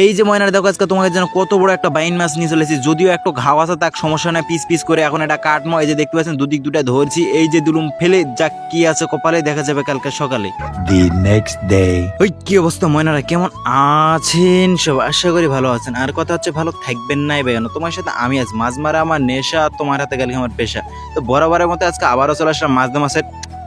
এই যে ময়নার দেখো আজকে তোমাকে যেন কত বড় একটা বাইন মাছ নিয়ে চলেছি, যদিও একটু ঘাও আছে তাক সমস্যা নাই, পিস পিস করে এখন এটা কাটমো। এই যে দেখতে পাচ্ছেন দুদিক দুটা ধরছি, এই যে দুলুম ফেলে যা কি আছে কপালে দেখা যাবে কালকে সকালে। The next day. ওই কি অবস্থা ময়নারা, কেমন আছেন সব? আশা করি ভালো আছেন। আর কথা হচ্ছে ভালো থাকবেন নাই ভাই, তোমার সাথে আমি আজ মাছ মারা আমার নেশা, তোমার হাতে গেলে আমার পেশা। তো বরাবরের মতো আজকে আবারও চলে আসলাম মাছ মাছের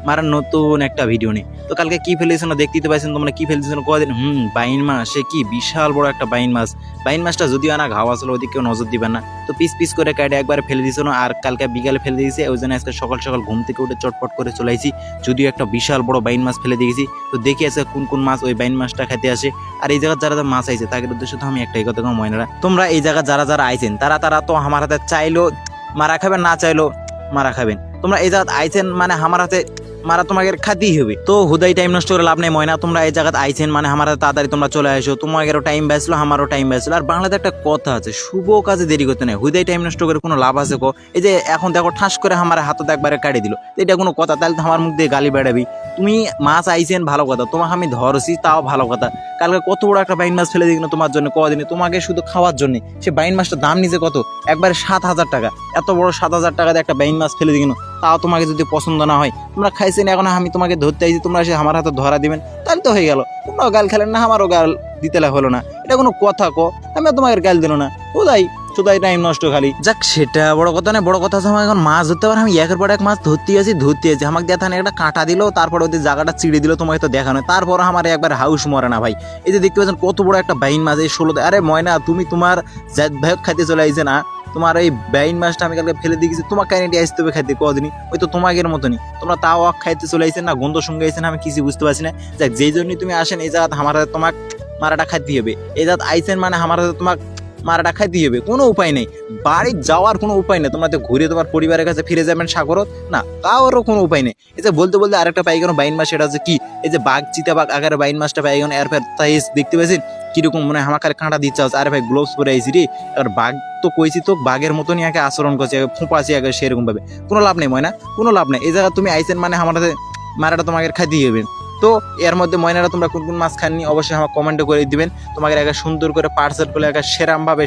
মারার নতুন একটা ভিডিও নিয়ে। তো কালকে কি ফেলেছিল দেখতে পাইছেন তোমরা, কি ফেলেছিল কদিন বাইন মাছ, সে কি বিশাল বড় একটা বাইন মাছ। বাইন মাছটা যদিও আনা ঘাওয়া ছিল, ওদিকে কেউ নজর দিবেন না, তো পিস পিস করে কাটে একবার ফেলে দিয়েছিল। আর কালকে বিকালে ফেলে দিয়েছি, ওই জন্য আজকে সকাল সকাল ঘুম থেকে উঠে চটপট করে চলে আইছি, যদিও একটা বিশাল বড় বাইন মাছ ফেলে দিয়েছি। তো দেখি আছে কোন কোন মাছ ওই বাইন মাছটা খেতে আসে। আর এই জায়গায় যারা মাছ আইছে তাদের উদ্দেশ্যে তো আমি একটাই কথা কম ময়নারা, তোমরা এই জায়গায় যারা যারা আইছেন তারা তারা তো আমার হাতে চাইলো মারা খাবেন, না চাইলো মারা খাবেন। তোমরা এই জায়গায় আইছেন মানে আমার হাতে মারা তোমাকে খাতেই হবে। তো হুদাই টাইম নষ্ট করে লাভ নেই ময়না, তোমরা এই জায়গায় আইছেন মানে আমার তাড়াতাড়ি তোমরা চলে আসো, তোমাদেরও টাইম বাঁচলো আমারও টাইম বাঁচলো। আর বাংলাতে একটা কথা আছে, শুভ কাজে দেরি করতে নেই, হুদাই টাইম নষ্ট করে কোনো লাভ আছে কো? এই যে এখন দেখো ঠাস করে আমার হাততে একবারে কাটি দিল, এটা কোনো কথা? তাহলে তো আমার মুখ দিয়ে গালি বেড়াবি। তুমি মাছ আইছেন ভালো কথা, তোমাকে আমি ধরছি তাও ভালো কথা। কালকে কত বড় একটা বাইন মাছ ফেলে দিই না তোমার জন্য, কদিনে তোমাকে শুধু খাওয়ার জন্য। সে বাইন মাছটার দাম নিচে কত, একবারে 7,000 টাকা। এত বড় 7,000 টাকাতে একটা বাইন মাছ ফেলে দিই, তাও তোমাকে যদি পছন্দ না হয়, তোমরা খাইছেন এখন আমি তোমাকে ধরতে আইছি, তোমরা এসে আমার হাতে ধরা দিবেন, তাহলে তো হয়ে গেল। তোমরাও গাল খেলেন না, আমারও গাল দিতে হলো না, এটা কোনো কথা কো? আমি তোমাকে গাল দিল না, ওদাই শুধাই টাইম নষ্ট খালি। যাক সেটা বড় কথা না, বড় কথা আছে আমার এখন মাছ ধরতে পারে। আমি একের পর এক মাছ ধরতে আছি আমাকে দেখান একটা কাঁটা দিল, তারপর ওদের জায়গাটা চিড়ে দিল, তোমাকে তো দেখানো, তারপর আমার একবার হাউস মরে না ভাই। এই যে দেখতে পাচ্ছেন কত বড় একটা বাইন মাছ, এই 16। আরে ময়না তুমি তোমার জাত ভাইক খাইতে চলে আইছে না, তোমার এই বাইন মাছটা আমি কালকে ফেলে দিয়ে গেছি, তোমার কাহিনীটি আসতে হবে খাইতে কদিনই, ওই তো তোমাদের মতনই তোমরা তাও খাইতে চলে আইছেন না, গন্ধ সঙ্গে আইছেন আমি কিছু বুঝতে পারছি না। যাক যেই জন্যই তুমি আসেন এই জায়গাতে আমার হাতে তোমাকে মারাটা খাইতে হবে, এই জায়গাত আইছেন মানে আমার হাতে তোমাকে মারাটা খাইতে হবে, কোনো উপায় নেই। বাড়ি যাওয়ার কোনো উপায় নেই, তোমরা তো ঘুরে তোমার পরিবারের কাছে ফিরে যাবেন সাগরত না, তাওরও কোনো উপায় নেই। এই যে বলতে বলতে আরেকটা পাই গেল বাইন মাছ, সেটা হচ্ছে কি এই যে বাঘ চিতা বাঘ আগারে বাইন মাছটা পাই গেল। এরপর তাই দেখতে পাচ্ছেন কিরকম মনে হয় আমাকে কাঁটা দিচ্ছে। আরে ভাই গ্লোভস পরে আইসি রে, এবার বাঘ তো কইছি তো বাঘের মতনই আগে আচরণ করছে, ফোঁপাছি আগে সেরকম ভাবে, কোনো লাভ নেই ময়না, কোনো লাভ নেই। এই জায়গা তুমি আইছেন মানে আমার মারাটা তোমাকে খাইতে হবে। তো এর মধ্যে ময়নারা তোমরা কোন কোন মাছ খাননি অবশ্যই আমার কমেন্টে করে দিবেন, তোমাকে একটা সুন্দর করে পার্সেল করে একটা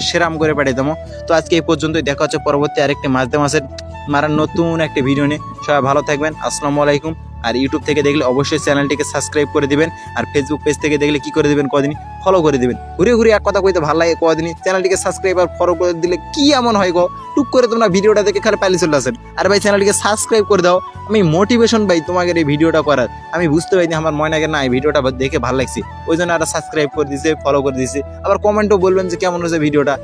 সেরাম করে পাঠিয়ে দেবো। তো আজকে এই পর্যন্তই, দেখা হচ্ছে পরবর্তী আরেকটি মাছের মারার নতুন একটা ভিডিও নিয়ে। সবাই ভালো থাকবেন, আসসালামু আলাইকুম। আর ইউটিউব থেকে দেখলে অবশ্যই চ্যানেলটিকে সাবস্ক্রাইব করে দিবেন, আর ফেসবুক পেজ থেকে দেখলে কি করে দিবেন কদিন ফলো করে দিবেন। ঘুরে ঘুরে এক কথা কইতে ভালো লাগে কদিন, চ্যানেলটিকে সাবস্ক্রাইব আর ফলো করে দিলে কি এমন হয় গো, টুক করে তোমরা ভিডিওটা দেখে খালি পালিয়ে চলে আসেন। আর ভাই চ্যানেলটিকে সাবস্ক্রাইব করে দাও, আমি মোটিভেশন পাই তোমাদের এই ভিডিওটা করার। আমি বুঝতে পারিনি আমার ময়নাকে না এই ভিডিওটা দেখে ভালো লাগছে, ওই জন্য একটা সাবস্ক্রাইব করে দিয়েছে, ফলো করে দিয়েছে। আবার কমেন্টও বলবেন যে কেমন হয়েছে ভিডিওটা।